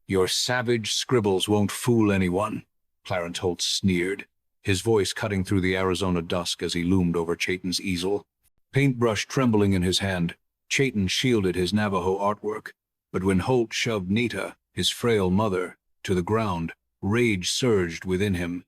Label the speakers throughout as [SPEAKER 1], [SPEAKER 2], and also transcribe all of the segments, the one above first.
[SPEAKER 1] Your savage scribbles won't fool anyone, Clarence Holt sneered, his voice cutting through the Arizona dusk as he loomed over Chayton's easel. Paintbrush trembling in his hand, Chayton shielded his Navajo artwork, but when Holt shoved Nita, his frail mother, to the ground, rage surged within him.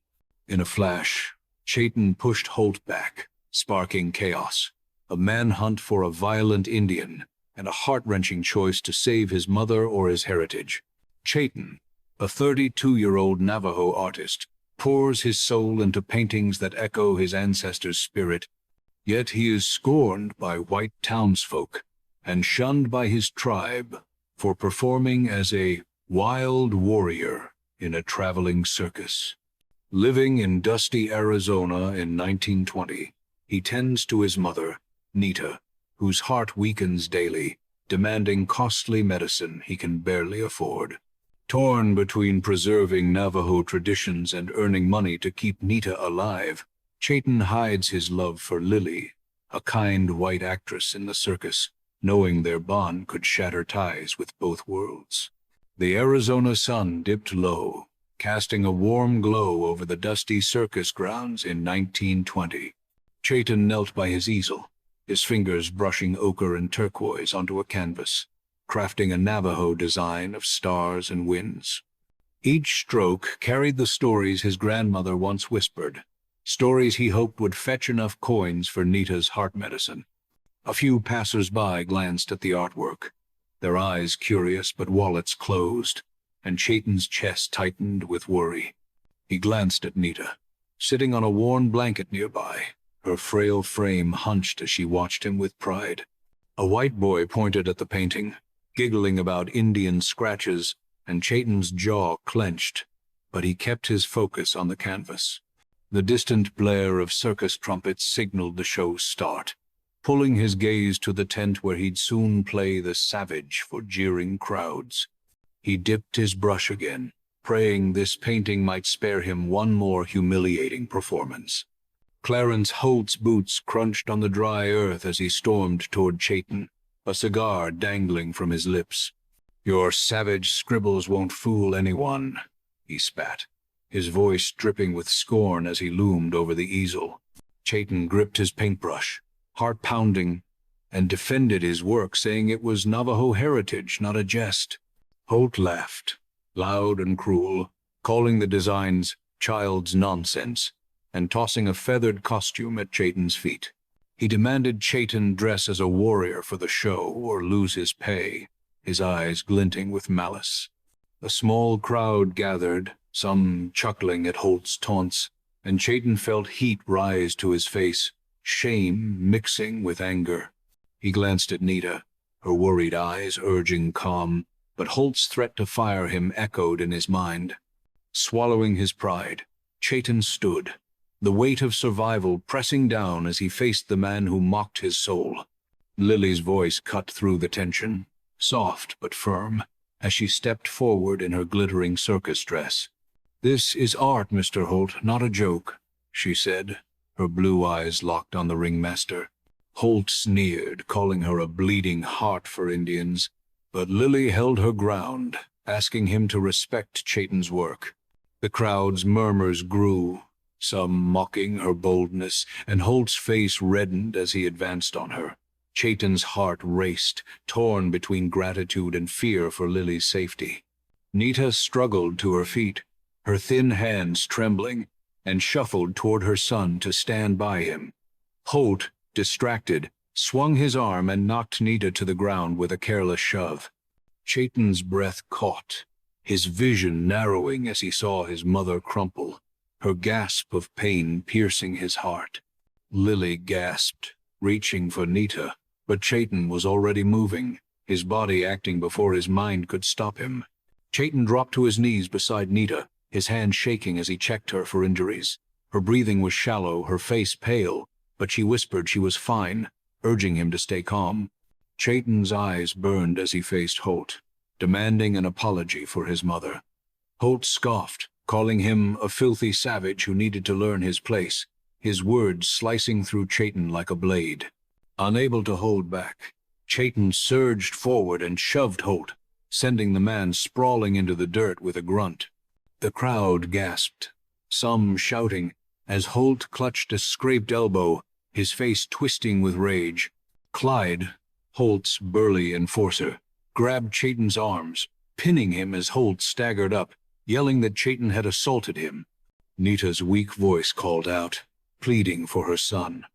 [SPEAKER 1] In a flash, Chayton pushed Holt back, sparking chaos. A manhunt for a violent Indian, and a heart-wrenching choice to save his mother or his heritage. Chayton, a 32-year-old Navajo artist, pours his soul into paintings that echo his ancestors' spirit, yet he is scorned by white townsfolk and shunned by his tribe for performing as a wild warrior in a traveling circus. Living in dusty Arizona in 1920, he tends to his mother, Nita, whose heart weakens daily, demanding costly medicine he can barely afford. Torn between preserving Navajo traditions and earning money to keep Nita alive, Chayton hides his love for Lily, a kind white actress in the circus, knowing their bond could shatter ties with both worlds. The Arizona sun dipped low, casting a warm glow over the dusty circus grounds in 1920. Chayton knelt by his easel, his fingers brushing ochre and turquoise onto a canvas, crafting a Navajo design of stars and winds. Each stroke carried the stories his grandmother once whispered, stories he hoped would fetch enough coins for Nita's heart medicine. A few passers-by glanced at the artwork, their eyes curious but wallets closed, and Chayton's chest tightened with worry. He glanced at Nita, sitting on a worn blanket nearby, her frail frame hunched as she watched him with pride. A white boy pointed at the painting, giggling about Indian scratches, and Chayton's jaw clenched, but he kept his focus on the canvas. The distant blare of circus trumpets signaled the show's start, pulling his gaze to the tent where he'd soon play the savage for jeering crowds. He dipped his brush again, praying this painting might spare him one more humiliating performance. Clarence Holt's boots crunched on the dry earth as he stormed toward Chayton, a cigar dangling from his lips. "Your savage scribbles won't fool anyone," he spat, his voice dripping with scorn as he loomed over the easel. Chayton gripped his paintbrush, heart pounding, and defended his work, saying it was Navajo heritage, not a jest. Holt laughed, loud and cruel, calling the designs child's nonsense, and tossing a feathered costume at Chayton's feet. He demanded Chayton dress as a warrior for the show or lose his pay, his eyes glinting with malice. A small crowd gathered, some chuckling at Holt's taunts, and Chayton felt heat rise to his face, shame mixing with anger. He glanced at Nita, her worried eyes urging calm, but Holt's threat to fire him echoed in his mind. Swallowing his pride, Chayton stood, the weight of survival pressing down as he faced the man who mocked his soul. Lily's voice cut through the tension, soft but firm, as she stepped forward in her glittering circus dress. "This is art, Mr. Holt, not a joke," she said, her blue eyes locked on the ringmaster. Holt sneered, calling her a bleeding heart for Indians, but Lily held her ground, asking him to respect Chayton's work. The crowd's murmurs grew, some mocking her boldness, and Holt's face reddened as he advanced on her. Chayton's heart raced, torn between gratitude and fear for Lily's safety. Nita struggled to her feet, her thin hands trembling, and shuffled toward her son to stand by him. Holt, distracted, swung his arm and knocked Nita to the ground with a careless shove. Chayton's breath caught, his vision narrowing as he saw his mother crumple, her gasp of pain piercing his heart. Lily gasped, reaching for Nita, but Chayton was already moving, his body acting before his mind could stop him. Chayton dropped to his knees beside Nita, his hand shaking as he checked her for injuries. Her breathing was shallow, her face pale, but she whispered she was fine, urging him to stay calm. Chayton's eyes burned as he faced Holt, demanding an apology for his mother. Holt scoffed, calling him a filthy savage who needed to learn his place, his words slicing through Chayton like a blade. Unable to hold back, Chayton surged forward and shoved Holt, sending the man sprawling into the dirt with a grunt. The crowd gasped, some shouting, as Holt clutched a scraped elbow, his face twisting with rage. Clyde, Holt's burly enforcer, grabbed Chayton's arms, pinning him as Holt staggered up, yelling that Chayton had assaulted him. Nita's weak voice called out, pleading for her son.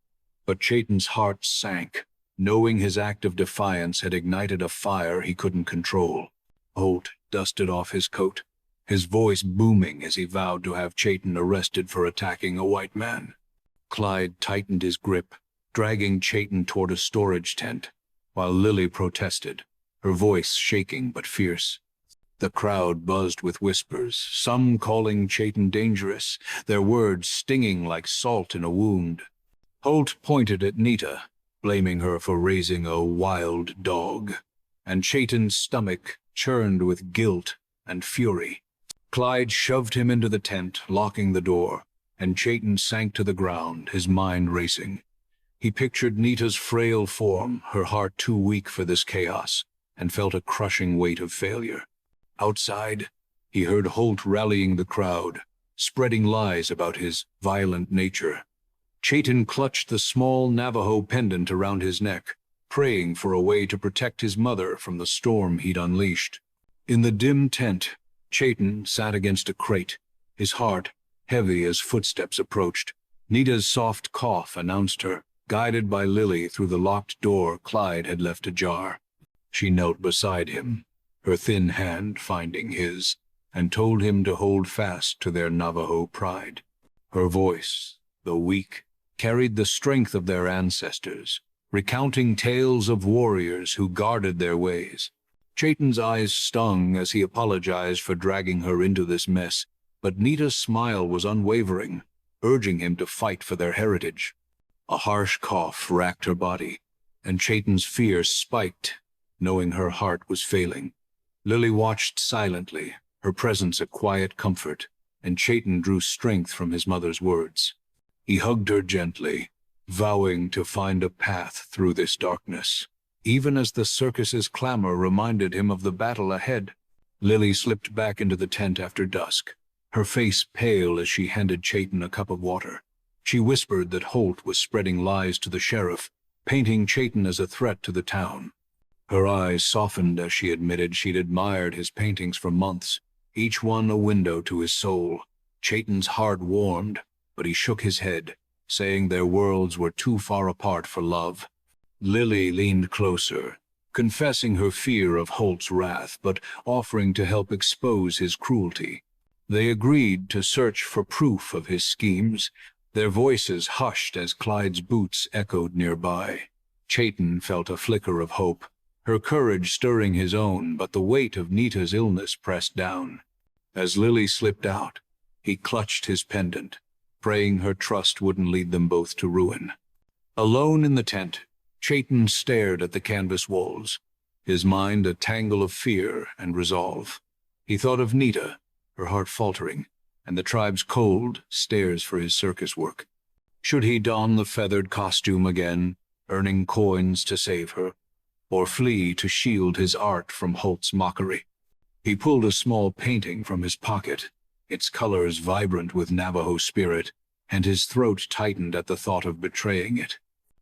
[SPEAKER 1] But Chayton's heart sank, knowing his act of defiance had ignited a fire he couldn't control. Holt dusted off his coat, his voice booming as he vowed to have Chayton arrested for attacking a white man. Clyde tightened his grip, dragging Chayton toward a storage tent, while Lily protested, her voice shaking but fierce. The crowd buzzed with whispers, some calling Chayton dangerous, their words stinging like salt in a wound. Holt pointed at Nita, blaming her for raising a wild dog, and Chayton's stomach churned with guilt and fury. Clyde shoved him into the tent, locking the door, and Chayton sank to the ground, his mind racing. He pictured Nita's frail form, her heart too weak for this chaos, and felt a crushing weight of failure. Outside, he heard Holt rallying the crowd, spreading lies about his violent nature. Chayton clutched the small Navajo pendant around his neck, praying for a way to protect his mother from the storm he'd unleashed. In the dim tent, Chayton sat against a crate, his heart heavy as footsteps approached. Nita's soft cough announced her, guided by Lily through the locked door Clyde had left ajar. She knelt beside him, her thin hand finding his, and told him to hold fast to their Navajo pride. Her voice, though weak, carried the strength of their ancestors, recounting tales of warriors who guarded their ways. Chayton's eyes stung as he apologized for dragging her into this mess, but Nita's smile was unwavering, urging him to fight for their heritage. A harsh cough racked her body, and Chayton's fear spiked, knowing her heart was failing. Lily watched silently, her presence a quiet comfort, and Chayton drew strength from his mother's words. He hugged her gently, vowing to find a path through this darkness, even as the circus's clamor reminded him of the battle ahead. Lily slipped back into the tent after dusk, her face pale as she handed Chayton a cup of water. She whispered that Holt was spreading lies to the sheriff, painting Chayton as a threat to the town. Her eyes softened as she admitted she'd admired his paintings for months, each one a window to his soul. Chayton's heart warmed, but he shook his head, saying their worlds were too far apart for love. Lily leaned closer, confessing her fear of Holt's wrath, but offering to help expose his cruelty. They agreed to search for proof of his schemes, their voices hushed as Clyde's boots echoed nearby. Chayton felt a flicker of hope, her courage stirring his own, but the weight of Nita's illness pressed down. As Lily slipped out, he clutched his pendant, praying her trust wouldn't lead them both to ruin. Alone in the tent, Chayton stared at the canvas walls, his mind a tangle of fear and resolve. He thought of Nita, her heart faltering, and the tribe's cold stares for his circus work. Should he don the feathered costume again, earning coins to save her, or flee to shield his art from Holt's mockery? He pulled a small painting from his pocket, its colors vibrant with Navajo spirit, and his throat tightened at the thought of betraying it.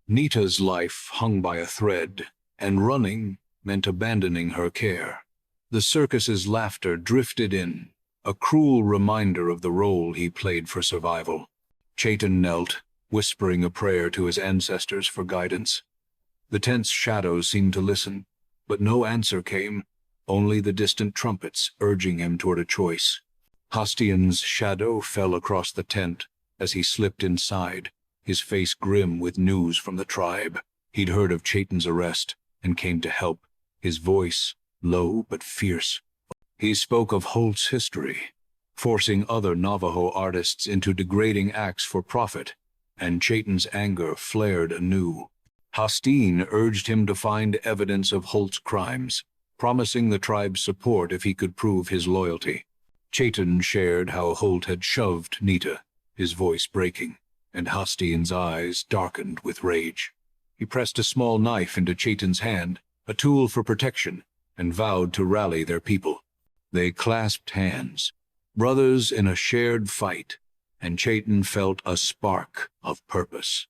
[SPEAKER 1] Nita's life hung by a thread, and running meant abandoning her care. The circus's laughter drifted in, a cruel reminder of the role he played for survival. Chayton knelt, whispering a prayer to his ancestors for guidance. The tent's shadows seemed to listen, but no answer came, only the distant trumpets urging him toward a choice. Hastian's shadow fell across the tent as he slipped inside, his face grim with news from the tribe. He'd heard of Chayton's arrest and came to help, his voice low but fierce. He spoke of Holt's history, forcing other Navajo artists into degrading acts for profit, and Chayton's anger flared anew. Hastine urged him to find evidence of Holt's crimes, promising the tribe's support if he could prove his loyalty. Chayton shared how Holt had shoved Nita, his voice breaking, and Hastine's eyes darkened with rage. He pressed a small knife into Chayton's hand, a tool for protection, and vowed to rally their people. They clasped hands, brothers in a shared fight, and Chaitin felt a spark of purpose.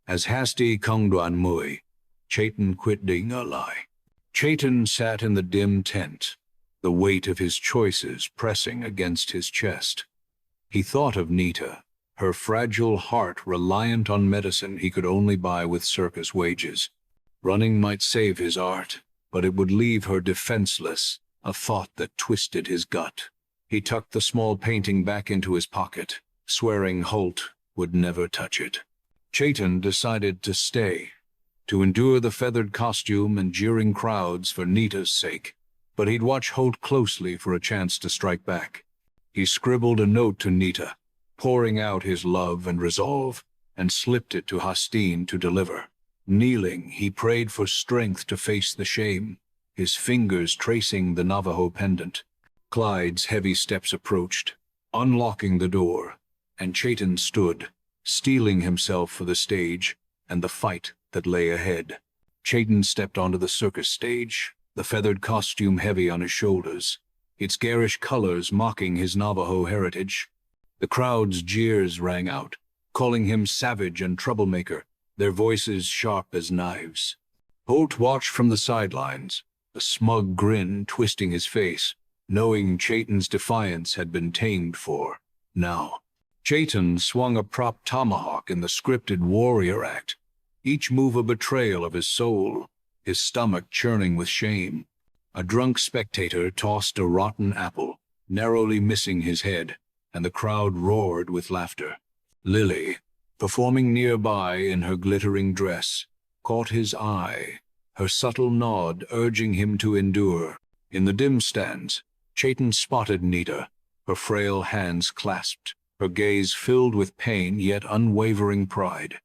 [SPEAKER 1] As hasti kongduan mui, Chaitin quit ding a lie. Chaitin sat in the dim tent, the weight of his choices pressing against his chest. He thought of Nita, her fragile heart reliant on medicine he could only buy with circus wages. Running might save his art, but it would leave her defenseless, a thought that twisted his gut. He tucked the small painting back into his pocket, swearing Holt would never touch it. Chaitin decided to stay, to endure the feathered costume and jeering crowds for Nita's sake, but he'd watch Holt closely for a chance to strike back. He scribbled a note to Nita, pouring out his love and resolve, and slipped it to Hastine to deliver. Kneeling, he prayed for strength to face the shame, his fingers tracing the Navajo pendant. Clyde's heavy steps approached, unlocking the door, and Chaitin stood, steeling himself for the stage and the fight that lay ahead. Chaitin stepped onto the circus stage, the feathered costume heavy on his shoulders, its garish colors mocking his Navajo heritage. The crowd's jeers rang out, calling him savage and troublemaker, their voices sharp as knives. Holt watched from the sidelines, a smug grin twisting his face, knowing Chaitin's defiance had been tamed for now. Chaitin swung a prop tomahawk in the scripted warrior act, each move a betrayal of his soul, his stomach churning with shame. A drunk spectator tossed a rotten apple, narrowly missing his head, and the crowd roared with laughter. Lily, performing nearby in her glittering dress, caught his eye, her subtle nod urging him to endure. In the dim stands, Chaitin spotted Nita, her frail hands clasped, her gaze filled with pain yet unwavering pride.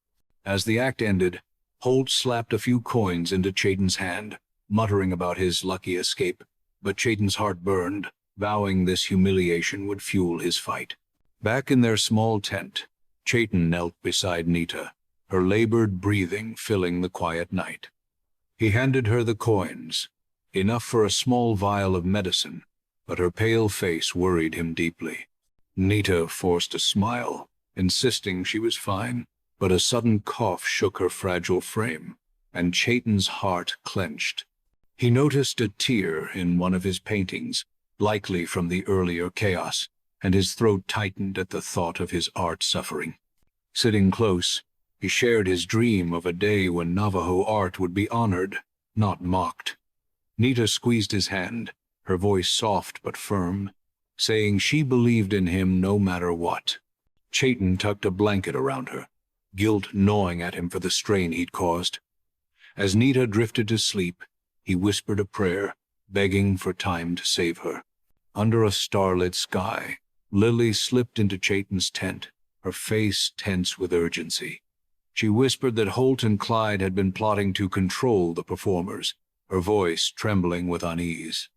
[SPEAKER 1] As the act ended, Holt slapped a few coins into Chaitin's hand, muttering about his lucky escape, but Chaitin's heart burned, vowing this humiliation would fuel his fight. Back in their small tent, Chaitin knelt beside Nita, her labored breathing filling the quiet night. He handed her the coins, enough for a small vial of medicine, but her pale face worried him deeply. Nita forced a smile, insisting she was fine, but a sudden cough shook her fragile frame, and Chaitin's heart clenched. He noticed a tear in one of his paintings, likely from the earlier chaos, and his throat tightened at the thought of his art suffering. Sitting close, he shared his dream of a day when Navajo art would be honored, not mocked. Nita squeezed his hand, her voice soft but firm, saying she believed in him no matter what. Chaitin tucked a blanket around her, guilt gnawing at him for the strain he'd caused. As Nita drifted to sleep, he whispered a prayer, begging for time to save her. Under a starlit sky, Lily slipped into Chaitin's tent, her face tense with urgency. She whispered that Holt and Clyde had been plotting to control the performers, her voice trembling with unease.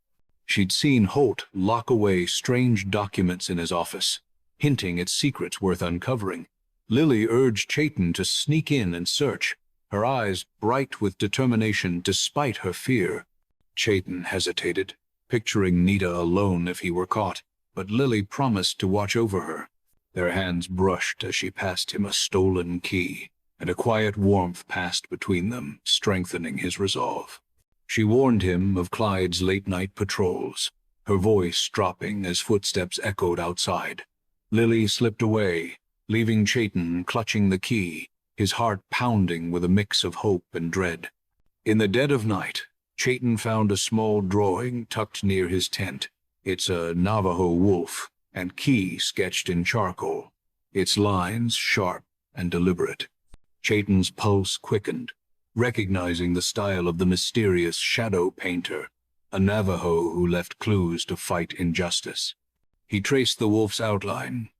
[SPEAKER 1] She'd seen Holt lock away strange documents in his office, hinting at secrets worth uncovering. Lily urged Chaitin to sneak in and search, her eyes bright with determination despite her fear. Chaitin hesitated, picturing Nita alone if he were caught, but Lily promised to watch over her. Their hands brushed as she passed him a stolen key, and a quiet warmth passed between them, strengthening his resolve. She warned him of Clyde's late-night patrols, her voice dropping as footsteps echoed outside. Lily slipped away, leaving Chaitin clutching the key, his heart pounding with a mix of hope and dread. In the dead of night, Chaitin found a small drawing tucked near his tent. It's a Navajo wolf, and key sketched in charcoal, its lines sharp and deliberate. Chaitin's pulse quickened, recognizing the style of the mysterious shadow painter, a Navajo who left clues to fight injustice. He traced the wolf's outline,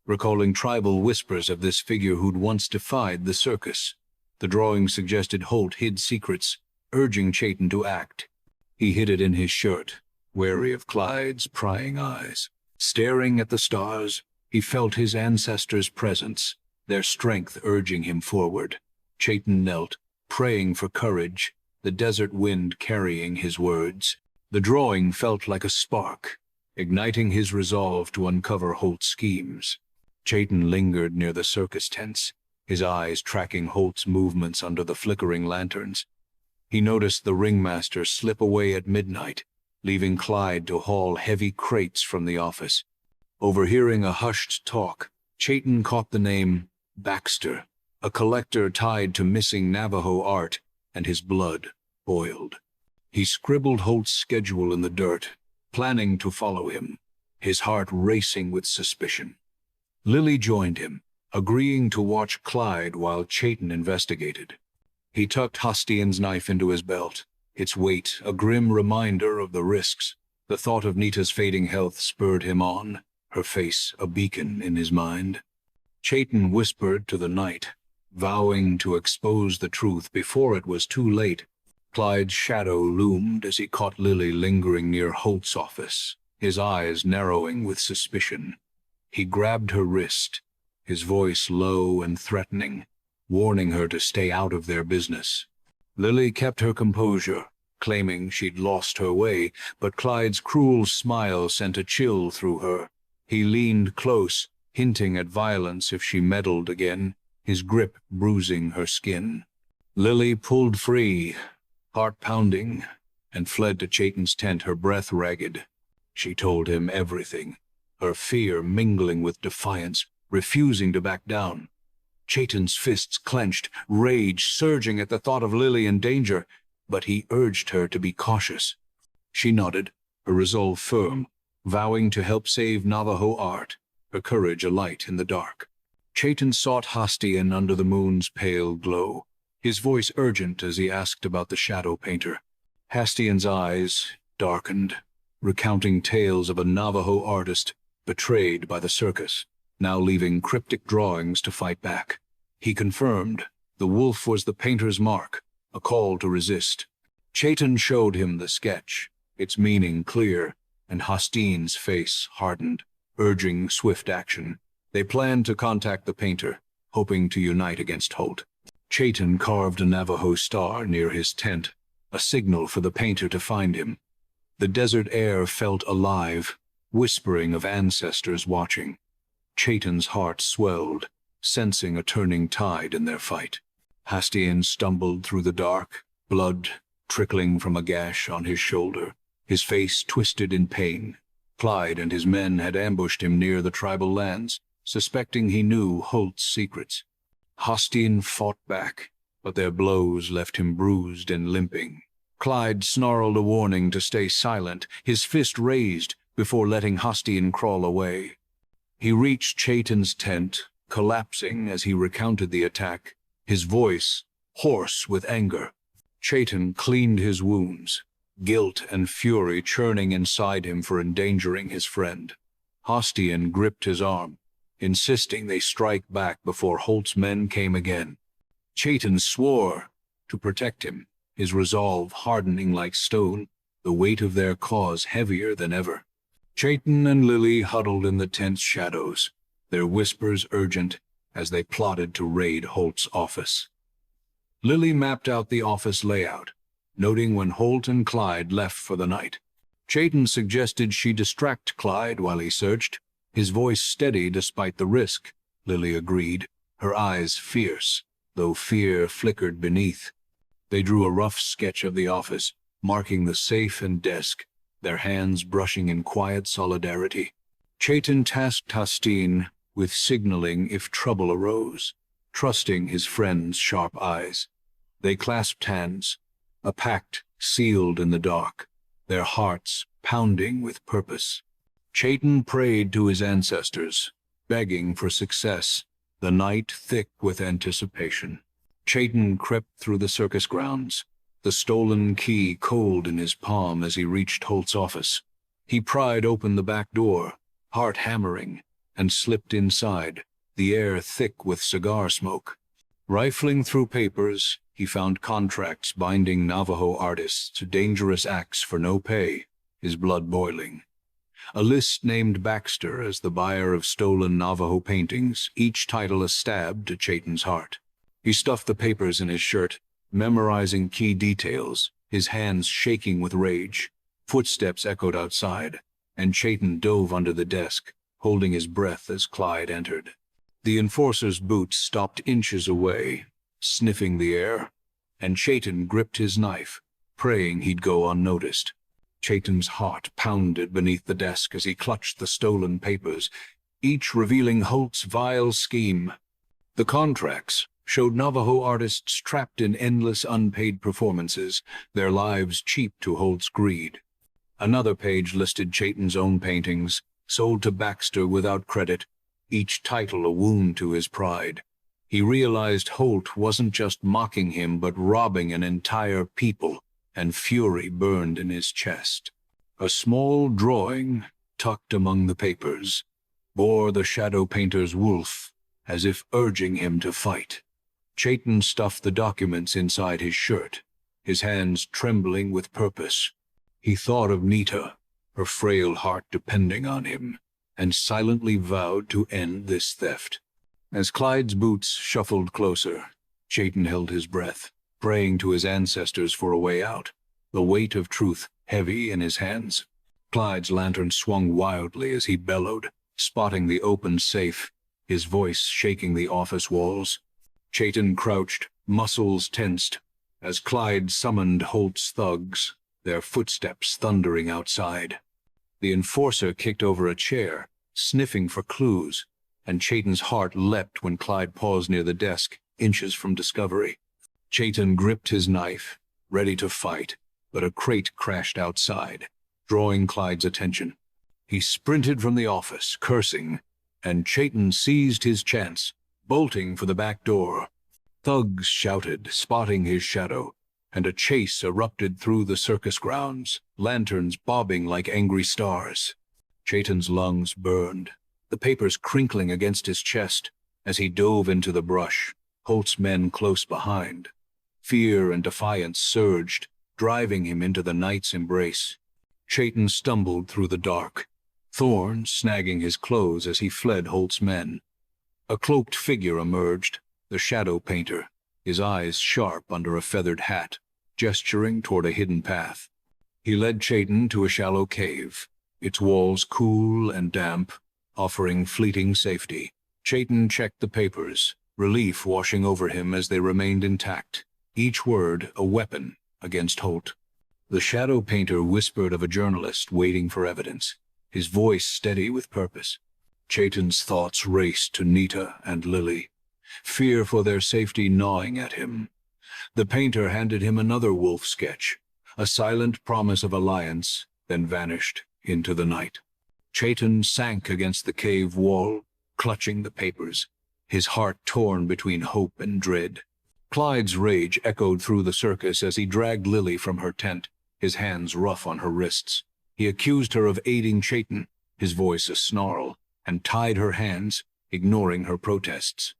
[SPEAKER 1] recalling tribal whispers of this figure who'd once defied the circus. The drawing suggested Holt hid secrets, urging Chaitin to act. He hid it in his shirt, wary of Clyde's prying eyes. Staring at the stars, he felt his ancestors' presence, their strength urging him forward. Chaitin knelt, praying for courage, the desert wind carrying his words. The drawing felt like a spark, igniting his resolve to uncover Holt's schemes. Chayton lingered near the circus tents, his eyes tracking Holt's movements under the flickering lanterns. He noticed the ringmaster slip away at midnight, leaving Clyde to haul heavy crates from the office. Overhearing a hushed talk, Chayton caught the name Baxter, a collector tied to missing Navajo art, and his blood boiled. He scribbled Holt's schedule in the dirt, planning to follow him, his heart racing with suspicion. Lily joined him, agreeing to watch Clyde while Chayton investigated. He tucked Hostian's knife into his belt, its weight a grim reminder of the risks. The thought of Nita's fading health spurred him on, her face a beacon in his mind. Chayton whispered to the night, vowing to expose the truth before it was too late. Clyde's shadow loomed as he caught Lily lingering near Holt's office, his eyes narrowing with suspicion. He grabbed her wrist, his voice low and threatening, warning her to stay out of their business. Lily kept her composure, claiming she'd lost her way, but Clyde's cruel smile sent a chill through her. He leaned close, hinting at violence if she meddled again, his grip bruising her skin. Lily pulled free, heart pounding, and fled to Chayton's tent, her breath ragged. She told him everything, her fear mingling with defiance, refusing to back down. Chayton's fists clenched, rage surging at the thought of Lily in danger, but he urged her to be cautious. She nodded, her resolve firm, vowing to help save Navajo art, her courage alight in the dark. Chayton sought Hostian under the moon's pale glow, his voice urgent as he asked about the shadow painter. Hostian's eyes darkened, recounting tales of a Navajo artist betrayed by the circus, now leaving cryptic drawings to fight back. He confirmed the wolf was the painter's mark, a call to resist. Chayton showed him the sketch, its meaning clear, and Hostian's face hardened, urging swift action. They planned to contact the painter, hoping to unite against Holt. Chayton carved a Navajo star near his tent, a signal for the painter to find him. The desert air felt alive, whispering of ancestors watching. Chayton's heart swelled, sensing a turning tide in their fight. Hostian stumbled through the dark, blood trickling from a gash on his shoulder, his face twisted in pain. Clyde and his men had ambushed him near the tribal lands, suspecting he knew Holt's secrets. Hostian fought back, but their blows left him bruised and limping. Clyde snarled a warning to stay silent, his fist raised before letting Hostian crawl away. He reached Chayton's tent, collapsing as he recounted the attack, his voice hoarse with anger. Chayton cleaned his wounds, guilt and fury churning inside him for endangering his friend. Hostian gripped his arm, insisting they strike back before Holt's men came again. Chayton swore to protect him, his resolve hardening like stone, the weight of their cause heavier than ever. Chayton and Lily huddled in the tent's shadows, their whispers urgent as they plotted to raid Holt's office. Lily mapped out the office layout, noting when Holt and Clyde left for the night. Chayton suggested she distract Clyde while he searched, his voice steady despite the risk. Lily agreed, her eyes fierce, though fear flickered beneath. They drew a rough sketch of the office, marking the safe and desk, their hands brushing in quiet solidarity. Chayton tasked Hostian with signaling if trouble arose, trusting his friend's sharp eyes. They clasped hands, a pact sealed in the dark, their hearts pounding with purpose. Chayton prayed to his ancestors, begging for success, the night thick with anticipation. Chayton crept through the circus grounds, the stolen key cold in his palm as he reached Holt's office. He pried open the back door, heart hammering, and slipped inside, the air thick with cigar smoke. Rifling through papers, he found contracts binding Navajo artists to dangerous acts for no pay, his blood boiling. A list named Baxter as the buyer of stolen Navajo paintings, each title a stab to Chayton's heart. He stuffed the papers in his shirt, memorizing key details, his hands shaking with rage. Footsteps echoed outside, and Chayton dove under the desk, holding his breath as Clyde entered. The enforcer's boots stopped inches away, sniffing the air, and Chayton gripped his knife, praying he'd go unnoticed. Chayton's heart pounded beneath the desk as he clutched the stolen papers, each revealing Holt's vile scheme. The contracts showed Navajo artists trapped in endless unpaid performances, their lives cheap to Holt's greed. Another page listed Chayton's own paintings, sold to Baxter without credit, each title a wound to his pride. He realized Holt wasn't just mocking him but robbing an entire people, and fury burned in his chest. A small drawing, tucked among the papers, bore the shadow painter's wolf, as if urging him to fight. Chayton stuffed the documents inside his shirt, his hands trembling with purpose. He thought of Nita, her frail heart depending on him, and silently vowed to end this theft. As Clyde's boots shuffled closer, Chayton held his breath, praying to his ancestors for a way out, the weight of truth heavy in his hands. Clyde's lantern swung wildly as he bellowed, spotting the open safe, his voice shaking the office walls. Chayton crouched, muscles tensed, as Clyde summoned Holt's thugs, their footsteps thundering outside. The enforcer kicked over a chair, sniffing for clues, and Chayton's heart leapt when Clyde paused near the desk, inches from discovery. Chayton gripped his knife, ready to fight, but a crate crashed outside, drawing Clyde's attention. He sprinted from the office, cursing, and Chayton seized his chance, bolting for the back door. Thugs shouted, spotting his shadow, and a chase erupted through the circus grounds, lanterns bobbing like angry stars. Chayton's lungs burned, the papers crinkling against his chest as he dove into the brush, Holt's men close behind. Fear and defiance surged, driving him into the night's embrace. Chayton stumbled through the dark, thorns snagging his clothes as he fled Holt's men. A cloaked figure emerged, the shadow painter, his eyes sharp under a feathered hat, gesturing toward a hidden path. He led Chayton to a shallow cave, its walls cool and damp, offering fleeting safety. Chayton checked the papers, relief washing over him as they remained intact, each word a weapon against Holt. The shadow painter whispered of a journalist waiting for evidence, his voice steady with purpose. Chayton's thoughts raced to Nita and Lily, fear for their safety gnawing at him. The painter handed him another wolf sketch, a silent promise of alliance, then vanished into the night. Chayton sank against the cave wall, clutching the papers, his heart torn between hope and dread. Clyde's rage echoed through the circus as he dragged Lily from her tent, his hands rough on her wrists. He accused her of aiding Chayton, his voice a snarl, and tied her hands, ignoring her protests.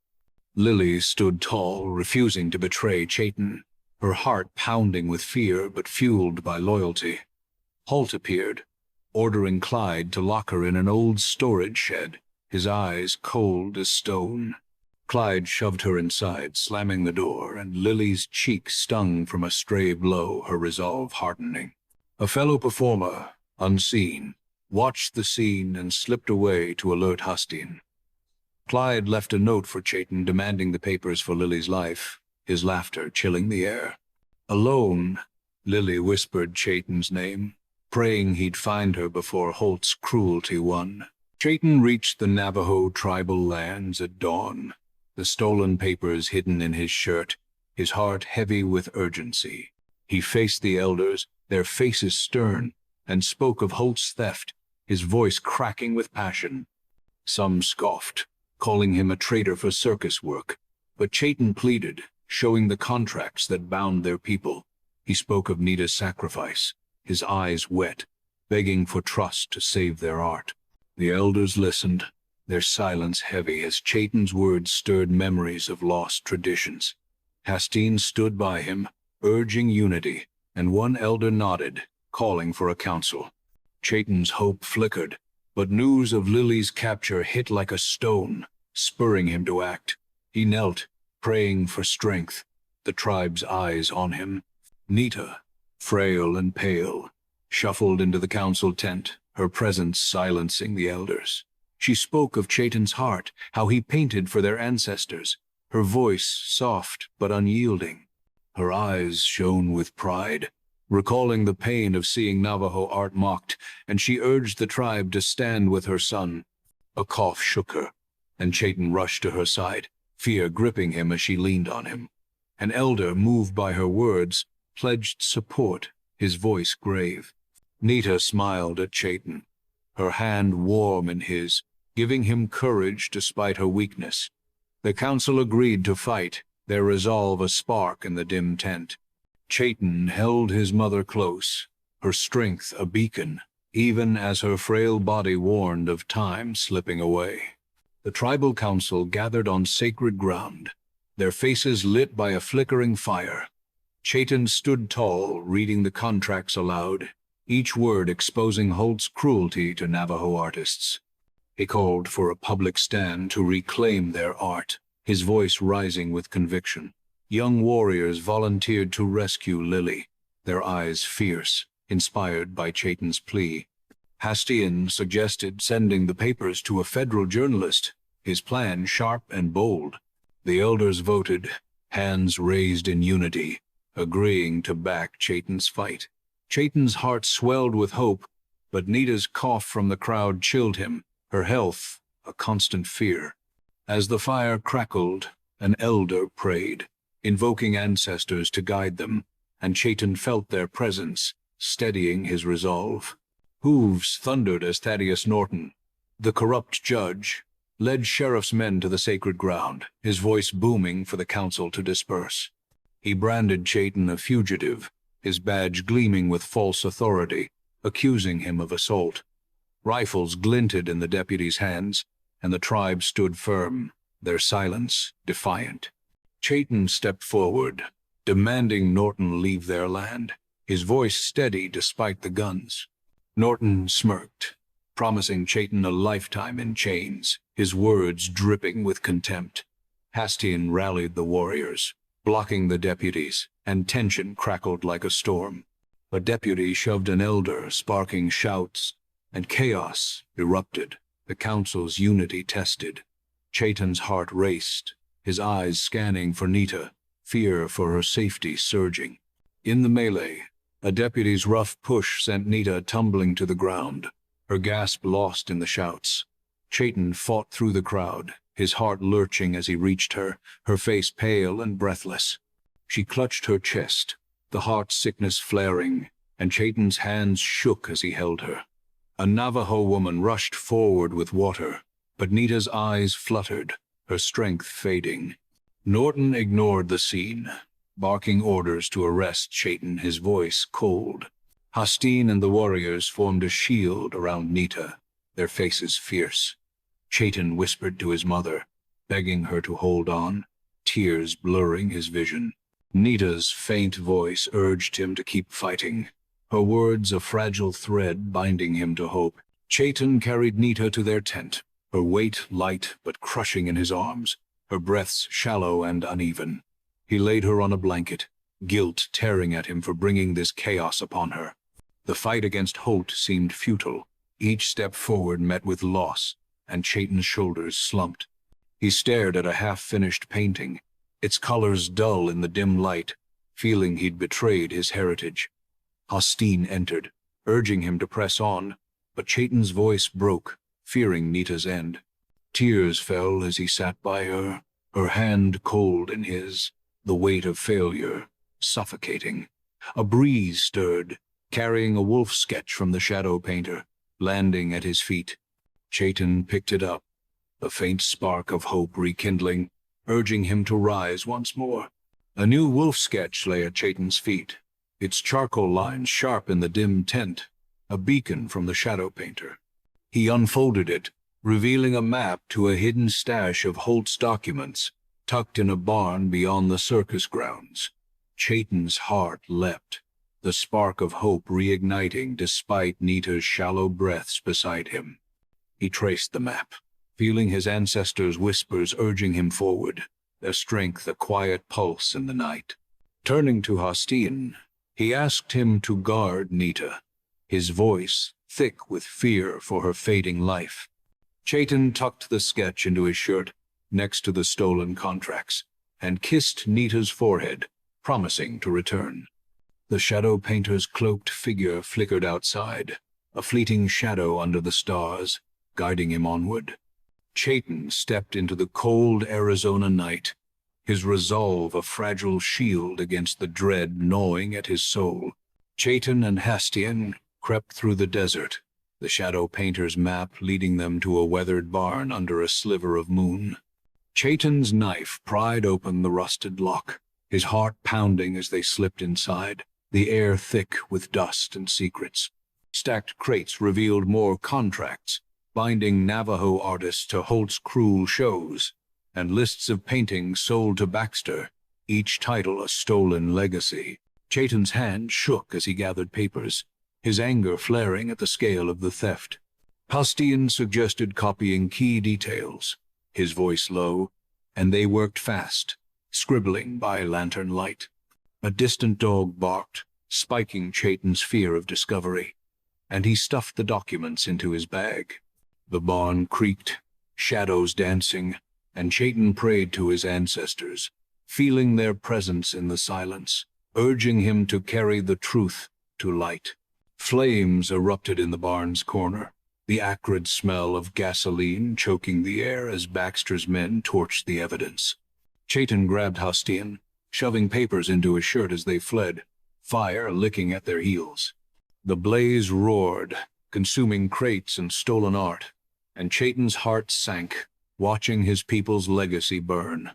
[SPEAKER 1] Lily stood tall, refusing to betray Chayton, her heart pounding with fear but fueled by loyalty. Holt appeared, ordering Clyde to lock her in an old storage shed, his eyes cold as stone. Clyde shoved her inside, slamming the door, and Lily's cheek stung from a stray blow, her resolve hardening. A fellow performer, unseen, watched the scene and slipped away to alert Hustin. Clyde left a note for Chayton demanding the papers for Lily's life, his laughter chilling the air. Alone, Lily whispered Chayton's name, praying he'd find her before Holt's cruelty won. Chayton reached the Navajo tribal lands at dawn, the stolen papers hidden in his shirt, his heart heavy with urgency. He faced the elders, their faces stern, and spoke of Holt's theft, his voice cracking with passion. Some scoffed, calling him a traitor for circus work, but Chayton pleaded, showing the contracts that bound their people. He spoke of Nita's sacrifice, his eyes wet, begging for trust to save their art. The elders listened, their silence heavy as Chayton's words stirred memories of lost traditions. Hastine stood by him, urging unity, and one elder nodded, calling for a council. Chayton's hope flickered, but news of Lily's capture hit like a stone, spurring him to act. He knelt, praying for strength, the tribe's eyes on him. Nita, frail and pale, shuffled into the council tent, her presence silencing the elders. She spoke of Chaitin's heart, how he painted for their ancestors, her voice soft but unyielding. Her eyes shone with pride, recalling the pain of seeing Navajo art mocked, and she urged the tribe to stand with her son. A cough shook her, and Chaitin rushed to her side, fear gripping him as she leaned on him. An elder, moved by her words, pledged support, his voice grave. Nita smiled at Chaitin, her hand warm in his, giving him courage despite her weakness. The council agreed to fight, their resolve a spark in the dim tent. Chaitin held his mother close, her strength a beacon, even as her frail body warned of time slipping away. The tribal council gathered on sacred ground, their faces lit by a flickering fire. Chaitin stood tall, reading the contracts aloud, each word exposing Holt's cruelty to Navajo artists. He called for a public stand to reclaim their art, his voice rising with conviction. Young warriors volunteered to rescue Lily, their eyes fierce, inspired by Chaitin's plea. Hastian suggested sending the papers to a federal journalist, his plan sharp and bold. The elders voted, hands raised in unity, agreeing to back Chaitin's fight. Chaitin's heart swelled with hope, but Nita's cough from the crowd chilled him, her health a constant fear. As the fire crackled, an elder prayed, invoking ancestors to guide them, and Chaitin felt their presence, steadying his resolve. Hooves thundered as Thaddeus Norton, the corrupt judge, led sheriff's men to the sacred ground, his voice booming for the council to disperse. He branded Chaitin a fugitive, his badge gleaming with false authority, accusing him of assault. Rifles glinted in the deputies' hands, and the tribe stood firm, their silence defiant. Chaitin stepped forward, demanding Norton leave their land, his voice steady despite the guns. Norton smirked, promising Chaitin a lifetime in chains, his words dripping with contempt. Hastian rallied the warriors, blocking the deputies, and tension crackled like a storm. A deputy shoved an elder, sparking shouts, and chaos erupted, the council's unity tested. Chaitin's heart raced, his eyes scanning for Nita, fear for her safety surging. In the melee, a deputy's rough push sent Nita tumbling to the ground, her gasp lost in the shouts. Chaitin fought through the crowd, his heart lurching as he reached her, her face pale and breathless. She clutched her chest, the heart sickness flaring, and Chaitin's hands shook as he held her. A Navajo woman rushed forward with water, but Nita's eyes fluttered, her strength fading. Norton ignored the scene, barking orders to arrest Chaitin, his voice cold. Hastian and the warriors formed a shield around Nita, their faces fierce. Chaitin whispered to his mother, begging her to hold on, tears blurring his vision. Nita's faint voice urged him to keep fighting, her words a fragile thread binding him to hope. Chaitin carried Nita to their tent, her weight light but crushing in his arms, her breaths shallow and uneven. He laid her on a blanket, guilt tearing at him for bringing this chaos upon her. The fight against Holt seemed futile, each step forward met with loss, and Chaitin's shoulders slumped. He stared at a half-finished painting, its colors dull in the dim light, feeling he'd betrayed his heritage. Hastian entered, urging him to press on, but Chaitin's voice broke, fearing Nita's end. Tears fell as he sat by her, her hand cold in his, the weight of failure, suffocating. A breeze stirred, carrying a wolf sketch from the shadow painter, landing at his feet. Chaitin picked it up, a faint spark of hope rekindling, urging him to rise once more. A new wolf sketch lay at Chaitin's feet, its charcoal lines sharp in the dim tent, a beacon from the shadow painter. He unfolded it, revealing a map to a hidden stash of Holt's documents, tucked in a barn beyond the circus grounds. Chaitin's heart leapt, the spark of hope reigniting despite Nita's shallow breaths beside him. He traced the map, feeling his ancestors' whispers urging him forward, their strength a quiet pulse in the night. Turning to Hastian, he asked him to guard Nita, his voice thick with fear for her fading life. Chaitin tucked the sketch into his shirt next to the stolen contracts and kissed Nita's forehead, promising to return. The shadow painter's cloaked figure flickered outside, a fleeting shadow under the stars, guiding him onward. Chaitin stepped into the cold Arizona night, his resolve a fragile shield against the dread gnawing at his soul. Chaitin and Hastian crept through the desert, the shadow painter's map leading them to a weathered barn under a sliver of moon. Chaitin's knife pried open the rusted lock, his heart pounding as they slipped inside, the air thick with dust and secrets. Stacked crates revealed more contracts, binding Navajo artists to Holt's cruel shows, and lists of paintings sold to Baxter, each title a stolen legacy. Chaitin's hand shook as he gathered papers, his anger flaring at the scale of the theft. Hastian suggested copying key details, his voice low, and they worked fast, scribbling by lantern light. A distant dog barked, spiking Chaitin's fear of discovery, and he stuffed the documents into his bag. The barn creaked, shadows dancing, and Chaitin prayed to his ancestors, feeling their presence in the silence, urging him to carry the truth to light. Flames erupted in the barn's corner, the acrid smell of gasoline choking the air as Baxter's men torched the evidence. Chaitin grabbed Hastian, shoving papers into his shirt as they fled, fire licking at their heels. The blaze roared, consuming crates and stolen art, and Chaitin's heart sank, watching his people's legacy burn.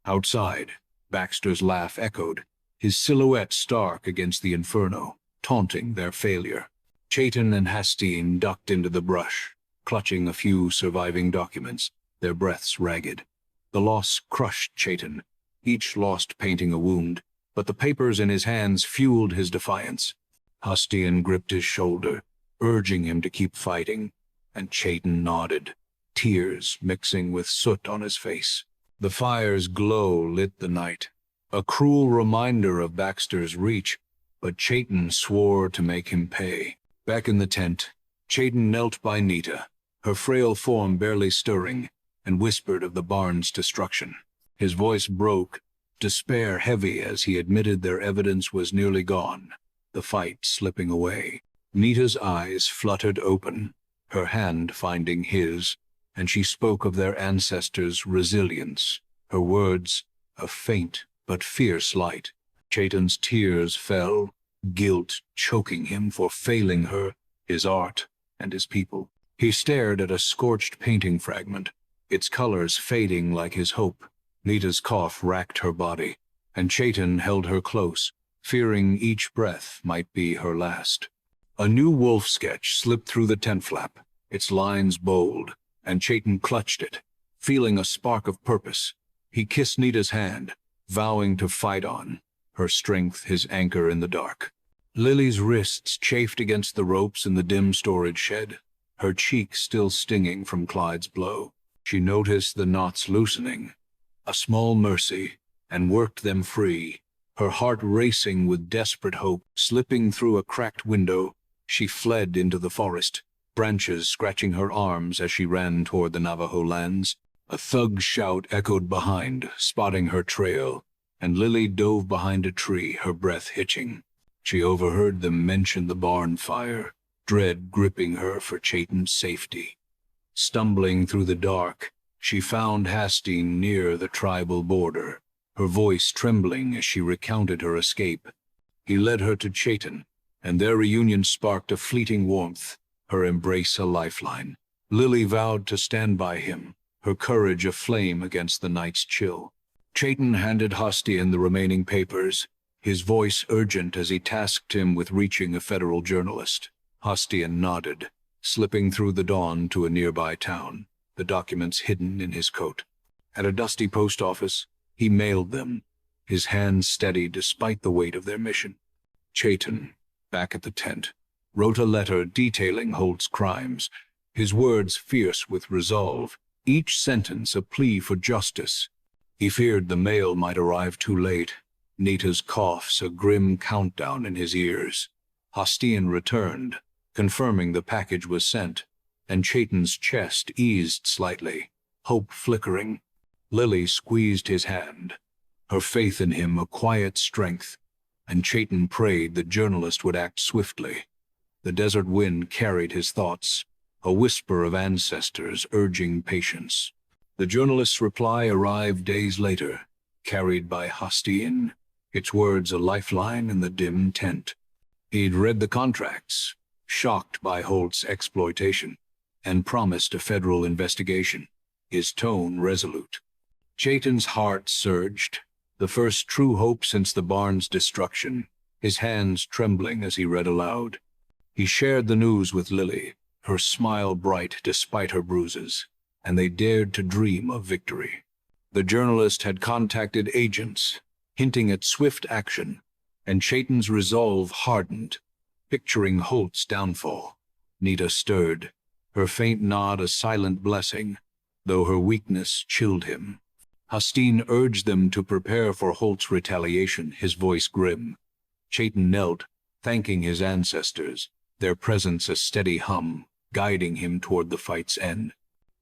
[SPEAKER 1] Outside, Baxter's laugh echoed, his silhouette stark against the inferno, taunting their failure. Chaitin and Hastian ducked into the brush, clutching a few surviving documents, their breaths ragged. The loss crushed Chaitin, each lost painting a wound, but the papers in his hands fueled his defiance. Hastian gripped his shoulder, urging him to keep fighting, and Chaitin nodded, tears mixing with soot on his face. The fire's glow lit the night, a cruel reminder of Baxter's reach, but Chaitin swore to make him pay. Back in the tent, Chaitin knelt by Nita, her frail form barely stirring, and whispered of the barn's destruction. His voice broke, despair heavy as he admitted their evidence was nearly gone, the fight slipping away. Nita's eyes fluttered open, her hand finding his, and she spoke of their ancestors' resilience, her words a faint but fierce light. Chaitin's tears fell, guilt choking him for failing her, his art, and his people. He stared at a scorched painting fragment, its colors fading like his hope. Nita's cough racked her body, and Chaitin held her close, fearing each breath might be her last. A new wolf sketch slipped through the tent flap, its lines bold, and Chaitin clutched it, feeling a spark of purpose. He kissed Nita's hand, vowing to fight on, her strength his anchor in the dark. Lily's wrists chafed against the ropes in the dim storage shed, her cheek still stinging from Clyde's blow. She noticed the knots loosening, a small mercy, and worked them free. Her heart racing with desperate hope, slipping through a cracked window, she fled into the forest, branches scratching her arms as she ran toward the Navajo lands. A thug's shout echoed behind, spotting her trail, and Lily dove behind a tree, her breath hitching. She overheard them mention the barn fire, dread gripping her for Chaitin's safety. Stumbling through the dark, she found Hastian near the tribal border, her voice trembling as she recounted her escape. He led her to Chaitin, and their reunion sparked a fleeting warmth, her embrace a lifeline. Lily vowed to stand by him, her courage aflame against the night's chill. Chaitin handed Hastian the remaining papers, his voice urgent as he tasked him with reaching a federal journalist. Hastian nodded, slipping through the dawn to a nearby town, the documents hidden in his coat. At a dusty post office, he mailed them, his hands steady despite the weight of their mission. Chaitin, back at the tent, wrote a letter detailing Holt's crimes, his words fierce with resolve, each sentence a plea for justice. He feared the mail might arrive too late, Nita's coughs a grim countdown in his ears. Hastian returned, confirming the package was sent, and Chayton's chest eased slightly, hope flickering. Lily squeezed his hand, her faith in him a quiet strength, and Chayton prayed the journalist would act swiftly. The desert wind carried his thoughts, a whisper of ancestors urging patience. The journalist's reply arrived days later, carried by Hastien, its words a lifeline in the dim tent. He'd read the contracts, shocked by Holt's exploitation, and promised a federal investigation, his tone resolute. Chayton's heart surged, the first true hope since the barn's destruction, his hands trembling as he read aloud. He shared the news with Lily, her smile bright despite her bruises, and they dared to dream of victory. The journalist had contacted agents, hinting at swift action, and Chayton's resolve hardened, picturing Holt's downfall. Nita stirred, her faint nod a silent blessing, though her weakness chilled him. Hastien urged them to prepare for Holt's retaliation, his voice grim. Chayton knelt, thanking his ancestors, their presence a steady hum, guiding him toward the fight's end.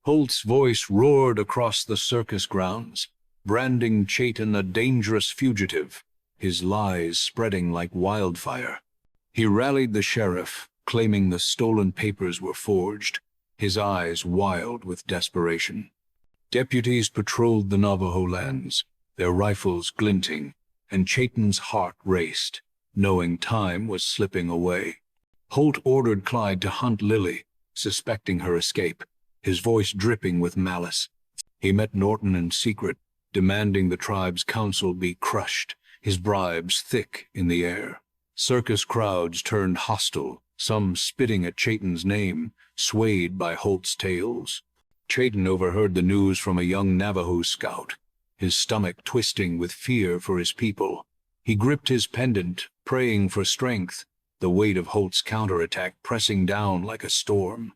[SPEAKER 1] Holt's voice roared across the circus grounds, branding Chayton a dangerous fugitive, his lies spreading like wildfire. He rallied the sheriff, claiming the stolen papers were forged, his eyes wild with desperation. Deputies patrolled the Navajo lands, their rifles glinting, and Chayton's heart raced, knowing time was slipping away. Holt ordered Clyde to hunt Lily, suspecting her escape, his voice dripping with malice. He met Norton in secret, demanding the tribe's council be crushed, his bribes thick in the air. Circus crowds turned hostile, some spitting at Chayton's name, swayed by Holt's tales. Chayton overheard the news from a young Navajo scout, his stomach twisting with fear for his people. He gripped his pendant, praying for strength, the weight of Holt's counterattack pressing down like a storm.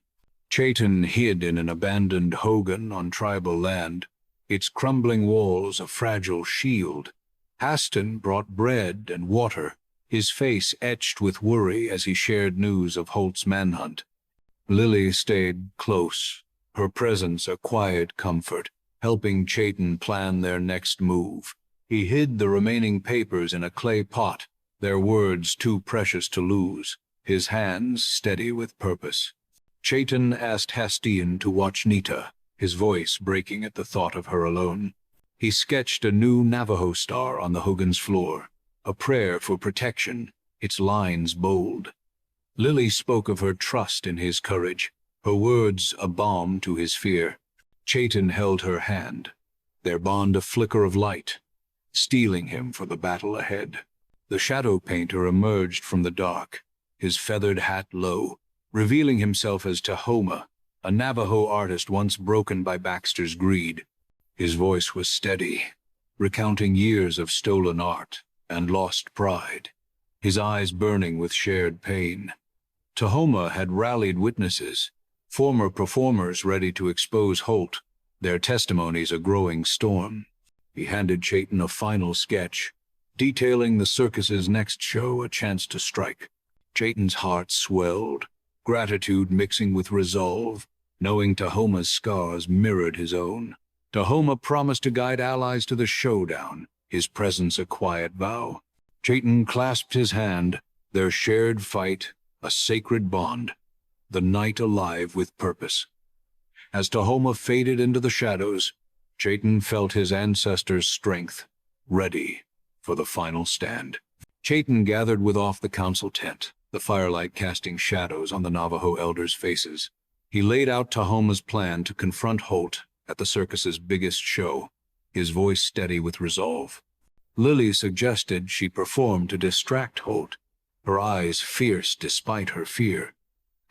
[SPEAKER 1] Chayton hid in an abandoned hogan on tribal land, its crumbling walls a fragile shield. Haston brought bread and water, his face etched with worry as he shared news of Holt's manhunt. Lily stayed close, her presence a quiet comfort, helping Chayton plan their next move. He hid the remaining papers in a clay pot, their words too precious to lose, his hands steady with purpose. Chayton asked Hastien to watch Nita, his voice breaking at the thought of her alone. He sketched a new Navajo star on the hogan's floor, a prayer for protection, its lines bold. Lily spoke of her trust in his courage, her words a balm to his fear. Chayton held her hand, their bond a flicker of light, steeling him for the battle ahead. The shadow painter emerged from the dark, his feathered hat low, revealing himself as Tahoma, a Navajo artist once broken by Baxter's greed. His voice was steady, recounting years of stolen art and lost pride, his eyes burning with shared pain. Tahoma had rallied witnesses, former performers ready to expose Holt, their testimonies a growing storm. He handed Chayton a final sketch, detailing the circus's next show, a chance to strike. Chayton's heart swelled, gratitude mixing with resolve, knowing Tahoma's scars mirrored his own. Tahoma promised to guide allies to the showdown, his presence a quiet vow. Chayton clasped his hand, their shared fight a sacred bond, the night alive with purpose. As Tahoma faded into the shadows, Chayton felt his ancestors' strength, ready for the final stand. Chayton gathered without the council tent, the firelight casting shadows on the Navajo elders' faces. He laid out Tahoma's plan to confront Holt at the circus's biggest show, his voice steady with resolve. Lily suggested she perform to distract Holt, her eyes fierce despite her fear.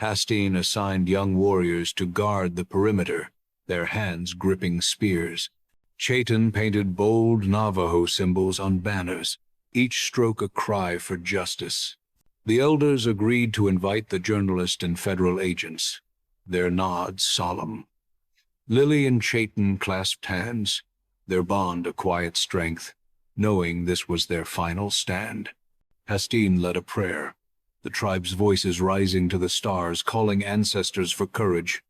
[SPEAKER 1] Hastien assigned young warriors to guard the perimeter, their hands gripping spears. Chayton painted bold Navajo symbols on banners, each stroke a cry for justice. The elders agreed to invite the journalist and federal agents, their nods solemn. Lily and Chayton clasped hands, their bond a quiet strength, knowing this was their final stand. Hastien led a prayer, the tribe's voices rising to the stars, calling ancestors for courage.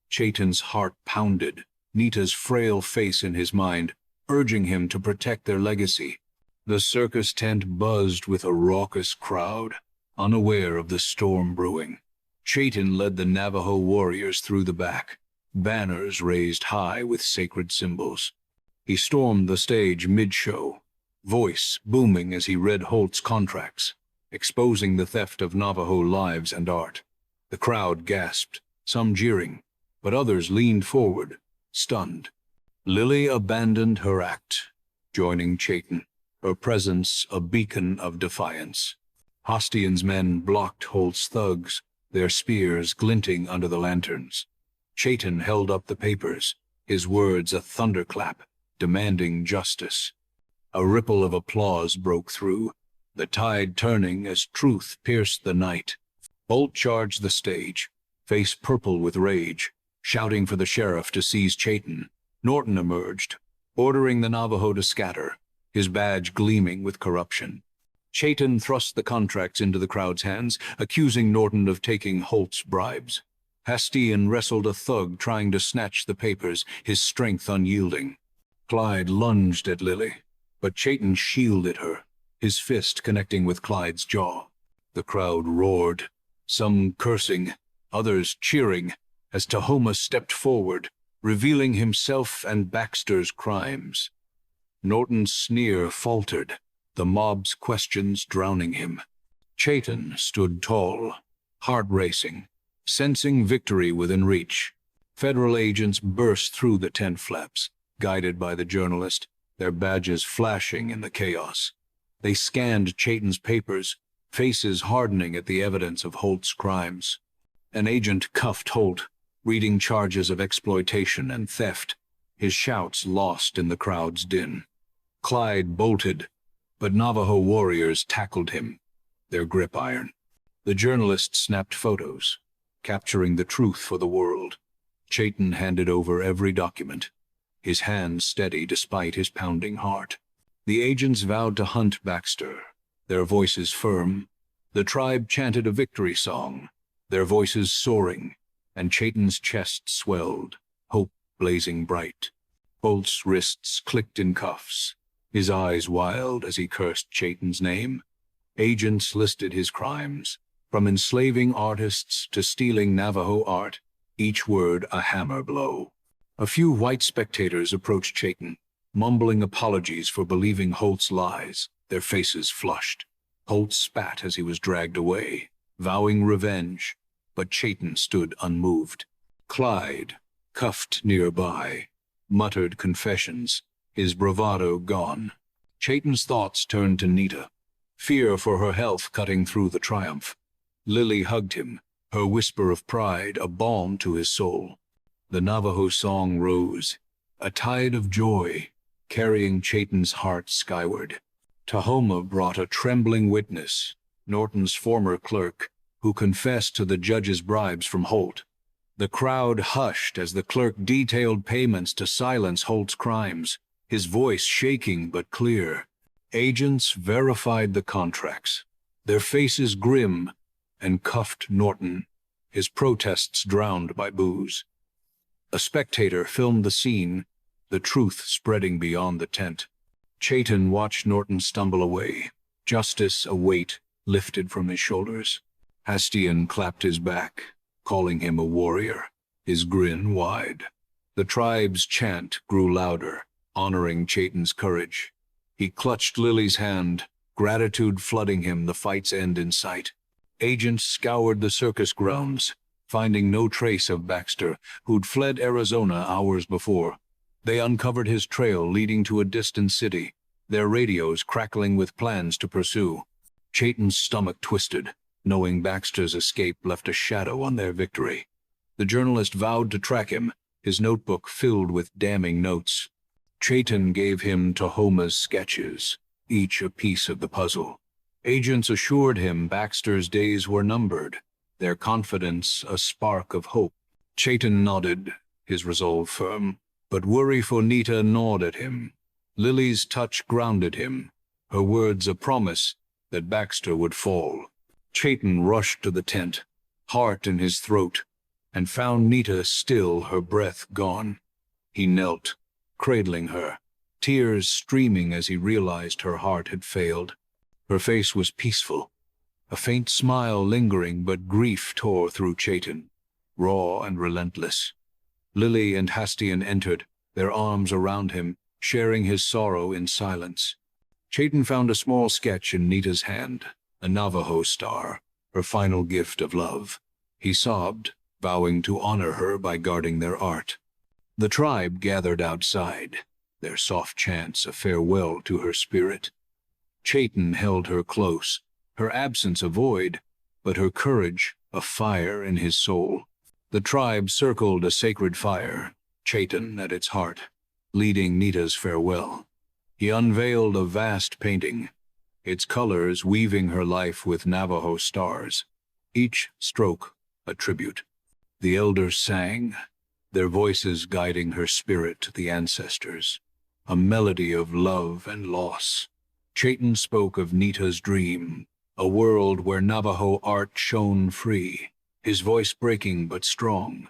[SPEAKER 1] Chaitin's heart pounded, Nita's frail face in his mind, urging him to protect their legacy. The circus tent buzzed with a raucous crowd, unaware of the storm brewing. Chaitin led the Navajo warriors through the back, banners raised high with sacred symbols. He stormed the stage mid-show, voice booming as he read Holt's contracts, exposing the theft of Navajo lives and art. The crowd gasped, some jeering, but others leaned forward, stunned. Lily abandoned her act, joining Chaitin, her presence a beacon of defiance. Hostian's men blocked Holt's thugs, their spears glinting under the lanterns. Chaitin held up the papers, his words a thunderclap, demanding justice. A ripple of applause broke through, the tide turning as truth pierced the night. Holt charged the stage, face purple with rage, shouting for the sheriff to seize Chaitin. Norton emerged, ordering the Navajo to scatter, his badge gleaming with corruption. Chaitin thrust the contracts into the crowd's hands, accusing Norton of taking Holt's bribes. Hastian wrestled a thug trying to snatch the papers, his strength unyielding. Clyde lunged at Lily, but Chaitin shielded her, his fist connecting with Clyde's jaw. The crowd roared, some cursing, others cheering, as Tahoma stepped forward, revealing himself and Baxter's crimes. Norton's sneer faltered, the mob's questions drowning him. Chaitin stood tall, heart racing, sensing victory within reach. Federal agents burst through the tent flaps, guided by the journalist, their badges flashing in the chaos. They scanned Chaitin's papers, faces hardening at the evidence of Holt's crimes. An agent cuffed Holt, reading charges of exploitation and theft, his shouts lost in the crowd's din. Clyde bolted, but Navajo warriors tackled him, their grip iron. The journalist snapped photos, capturing the truth for the world. Chaitin handed over every document, his hand steady despite his pounding heart. The agents vowed to hunt Baxter, their voices firm. The tribe chanted a victory song, their voices soaring, and Chaitin's chest swelled, hope blazing bright. Holt's wrists clicked in cuffs, his eyes wild as he cursed Chaitin's name. Agents listed his crimes, from enslaving artists to stealing Navajo art, each word a hammer blow. A few white spectators approached Chaitin, mumbling apologies for believing Holt's lies, their faces flushed. Holt spat as he was dragged away, vowing revenge, but Chaitin stood unmoved. Clyde, cuffed nearby, muttered confessions, his bravado gone. Chaitin's thoughts turned to Nita, fear for her health cutting through the triumph. Lily hugged him, her whisper of pride a balm to his soul. The Navajo song rose, a tide of joy, carrying Chaitin's heart skyward. Tahoma brought a trembling witness, Norton's former clerk, who confessed to the judge's bribes from Holt. The crowd hushed as the clerk detailed payments to silence Holt's crimes, his voice shaking but clear. Agents verified the contracts, their faces grim, and cuffed Norton, his protests drowned by boos. A spectator filmed the scene, the truth spreading beyond the tent. Chaitin watched Norton stumble away, justice a weight lifted from his shoulders. Hastian clapped his back, calling him a warrior, his grin wide. The tribe's chant grew louder, honoring Chaitin's courage. He clutched Lily's hand, gratitude flooding him, the fight's end in sight. Agents scoured the circus grounds, finding no trace of Baxter, who'd fled Arizona hours before. They uncovered his trail leading to a distant city, their radios crackling with plans to pursue. Chaitin's stomach twisted, knowing Baxter's escape left a shadow on their victory. The journalist vowed to track him, his notebook filled with damning notes. Chaitin gave him Tahoma's sketches, each a piece of the puzzle. Agents assured him Baxter's days were numbered, their confidence a spark of hope. Chaitin nodded, his resolve firm, but worry for Nita gnawed at him. Lily's touch grounded him, her words a promise that Baxter would fall. Chayton rushed to the tent, heart in his throat, and found Nita still, her breath gone. He knelt, cradling her, tears streaming as he realized her heart had failed. Her face was peaceful, a faint smile lingering, but grief tore through Chayton, raw and relentless. Lily and Hastian entered, their arms around him, sharing his sorrow in silence. Chayton found a small sketch in Nita's hand, a Navajo star, her final gift of love. He sobbed, vowing to honor her by guarding their art. The tribe gathered outside, their soft chants a farewell to her spirit. Chayton held her close, her absence a void, but her courage a fire in his soul. The tribe circled a sacred fire, Chayton at its heart, leading Nita's farewell. He unveiled a vast painting, its colors weaving her life with Navajo stars, each stroke a tribute. The elders sang, their voices guiding her spirit to the ancestors, a melody of love and loss. Chayton spoke of Nita's dream, a world where Navajo art shone free, his voice breaking but strong.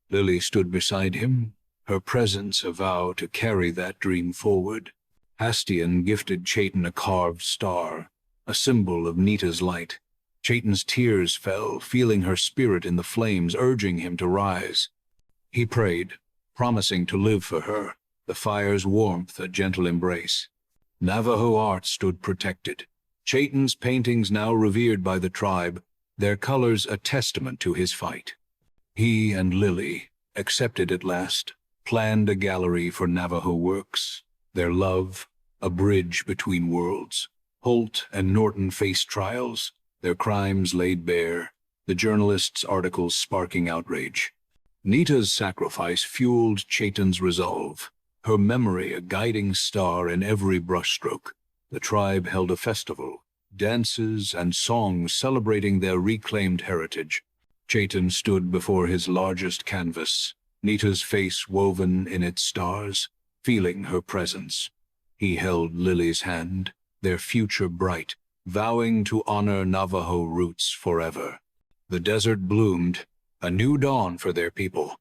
[SPEAKER 1] Lily stood beside him, her presence a vow to carry that dream forward. Hastian gifted Chayton a carved star, a symbol of Nita's light. Chayton's tears fell, feeling her spirit in the flames, urging him to rise. He prayed, promising to live for her, the fire's warmth a gentle embrace. Navajo art stood protected, Chayton's paintings now revered by the tribe, their colors a testament to his fight. He and Lily, accepted at last, planned a gallery for Navajo works, their love, a bridge between worlds. Holt and Norton faced trials, their crimes laid bare, the journalists' articles sparking outrage. Nita's sacrifice fueled Chayton's resolve, her memory a guiding star in every brushstroke. The tribe held a festival, dances and songs celebrating their reclaimed heritage. Chayton stood before his largest canvas, Nita's face woven in its stars, feeling her presence. He held Lily's hand, their future bright, vowing to honor Navajo roots forever. The desert bloomed, a new dawn for their people,